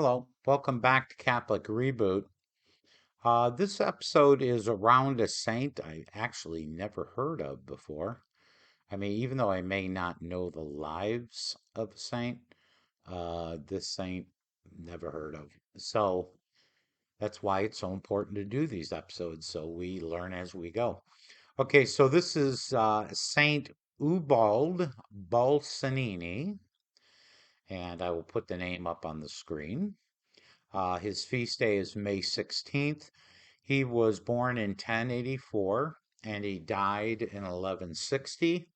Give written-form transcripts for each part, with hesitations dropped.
Hello, welcome back to Catholic Reboot. This episode is around a saint I actually never heard of before. I mean, even though I may not know the lives of a saint, this saint never heard of. So that's why it's so important to do these episodes so we learn as we go. Okay, so this is Saint Ubald Balsanini, and I will put the name up on the screen. His feast day is May 16th. He was born in 1084 and he died in 1160.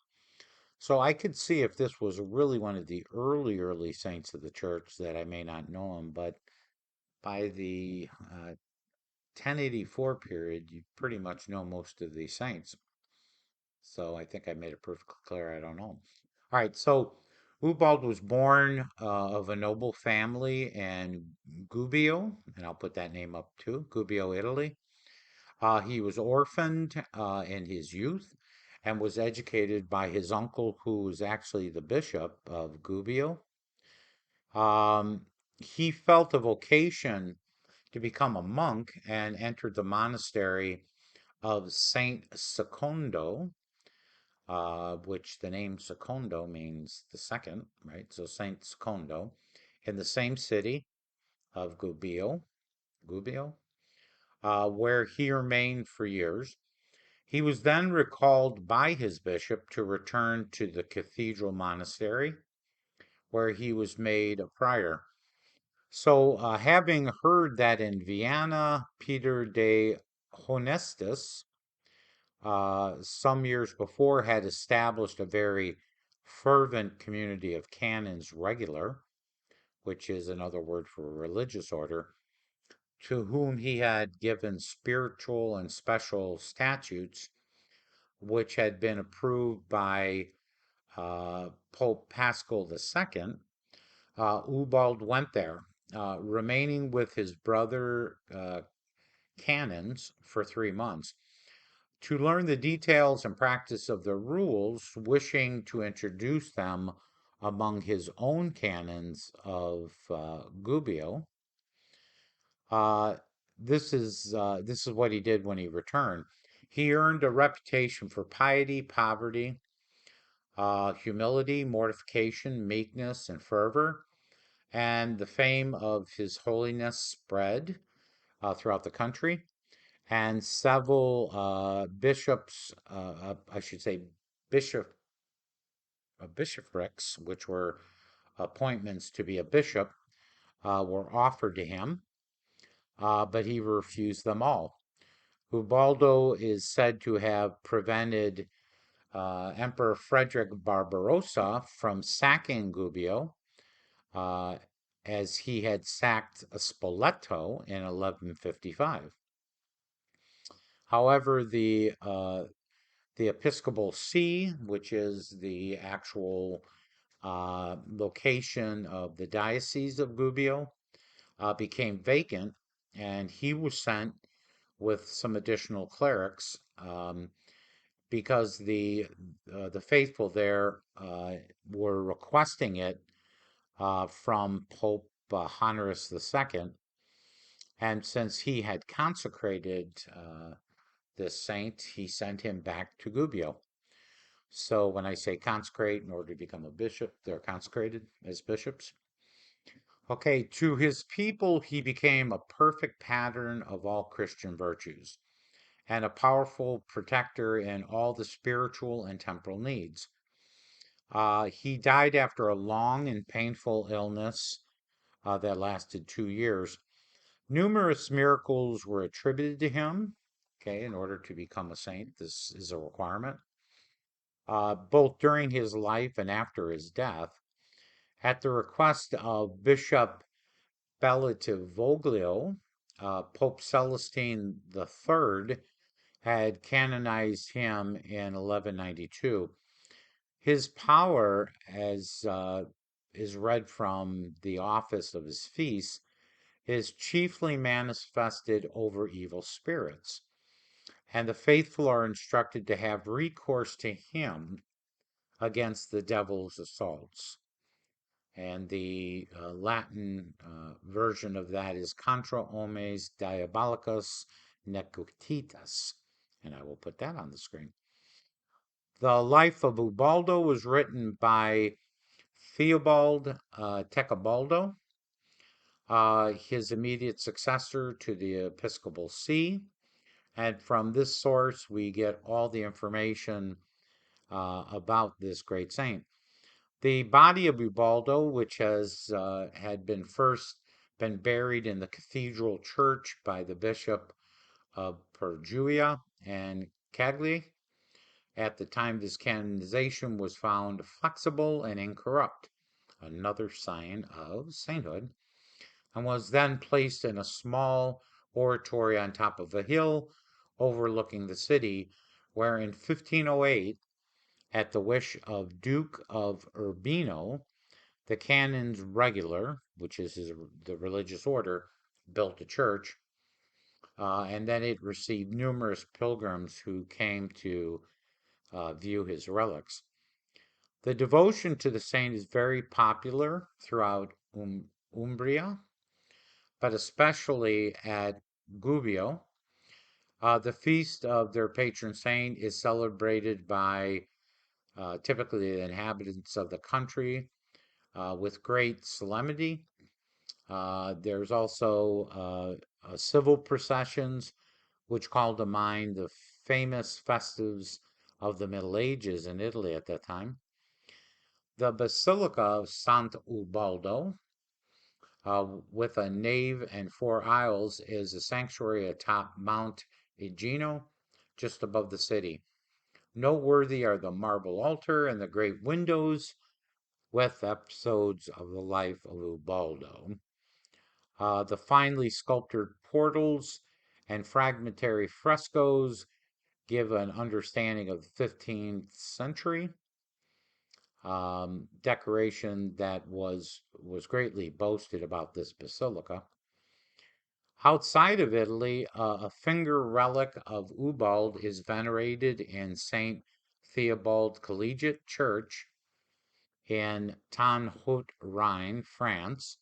So I could see if this was really one of the early saints of the church that I may not know him, but by the 1084 period, you pretty much know most of these saints. So I think I made it perfectly clear. I don't know. All right, so Ubald was born of a noble family in Gubbio, and I'll put that name up too, Gubbio, Italy. He was orphaned in his youth and was educated by his uncle, who was actually the bishop of Gubbio. Um, he felt a vocation to become a monk and entered the monastery of Saint Secondo, which the name Secondo means the second, right? So Saint Secondo, in the same city of Gubbio, where he remained for years. He was then recalled by his bishop to return to the cathedral monastery, where he was made a prior. So, having heard that in Vienna, Peter de Honestus, some years before, had established a very fervent community of canons regular, which is another word for a religious order, to whom he had given spiritual and special statutes, which had been approved by Pope Paschal II. Ubald went there, remaining with his brother canons for 3 months to learn the details and practice of the rules, wishing to introduce them among his own canons of Gubbio. Uh, this is what he did when he returned. He earned a reputation for piety, poverty, humility, mortification, meekness, and fervor, and the fame of his holiness spread throughout the country. And several bishops, I should say, bishop bishoprics, which were appointments to be a bishop, were offered to him, but he refused them all. Ubaldo is said to have prevented Emperor Frederick Barbarossa from sacking Gubbio, uh, as he had sacked Spoleto in 1155. However, the Episcopal See, which is the actual location of the Diocese of Gubbio, became vacant, and he was sent with some additional clerics, because the faithful there were requesting it from Pope Honorius II, and since he had consecrated this saint, he sent him back to Gubbio. So when I say consecrate, in order to become a bishop, they're consecrated as bishops. Okay, to his people, he became a perfect pattern of all Christian virtues and a powerful protector in all the spiritual and temporal needs. He died after a long and painful illness that lasted 2 years. Numerous miracles were attributed to him. Okay, in order to become a saint, this is a requirement. Both during his life and after his death, at the request of Bishop Bellativoglio, Pope Celestine III had canonized him in 1192. His power, as is read from the office of his feast, is chiefly manifested over evil spirits, and the faithful are instructed to have recourse to him against the devil's assaults. And the Latin version of that is Contra Homes Diabolicus Necutitas. And I will put that on the screen. The Life of Ubaldo was written by Theobald Tecobaldo, his immediate successor to the episcopal see. And from this source, we get all the information about this great saint. The body of Ubaldo, which had been first been buried in the cathedral church by the bishop of Perugia and Cagli, at the time of his canonization, was found flexible and incorrupt, another sign of sainthood, and was then placed in a small oratory on top of a hill overlooking the city, where in 1508, at the wish of Duke of Urbino, the canons regular, which is the religious order, built a church, and then it received numerous pilgrims who came to view his relics. The devotion to the saint is very popular throughout Umbria, but especially at Gubbio. The feast of their patron saint is celebrated by typically the inhabitants of the country with great solemnity. There's also civil processions, which call to mind the famous festives of the Middle Ages in Italy at that time. The Basilica of Sant'Ubaldo, with a nave and four aisles, is a sanctuary atop Mount Igino, just above the city. Noteworthy are the marble altar and the great windows with episodes of the life of Ubaldo. The finely sculptured portals and fragmentary frescoes give an understanding of the 15th century decoration that was greatly boasted about this basilica. Outside of Italy, a finger relic of Ubald is venerated in St. Theobald Collegiate Church in Haut-Rhine, France.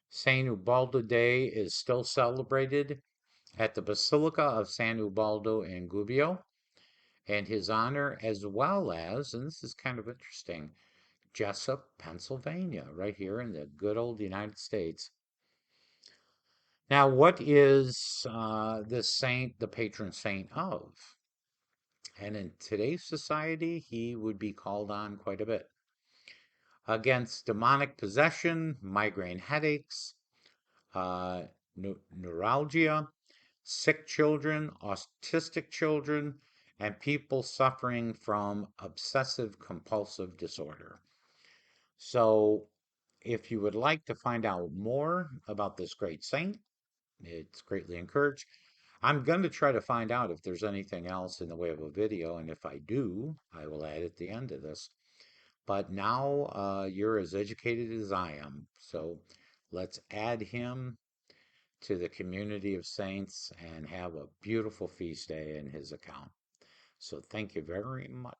St. Ubaldo Day is still celebrated at the Basilica of San Ubaldo in Gubbio in his honor, as well as, and this is kind of interesting, Jessup, Pennsylvania, right here in the good old United States. Now, what is this saint the patron saint of? And in today's society, he would be called on quite a bit. Against demonic possession, migraine headaches, uh, neuralgia, sick children, autistic children, and people suffering from obsessive compulsive disorder. So, if you would like to find out more about this great saint, it's greatly encouraged. I'm going to try to find out if there's anything else in the way of a video, and if I do, I will add at the end of this. But now you're as educated as I am, so let's add him to the community of saints and have a beautiful feast day in his account. So thank you very much.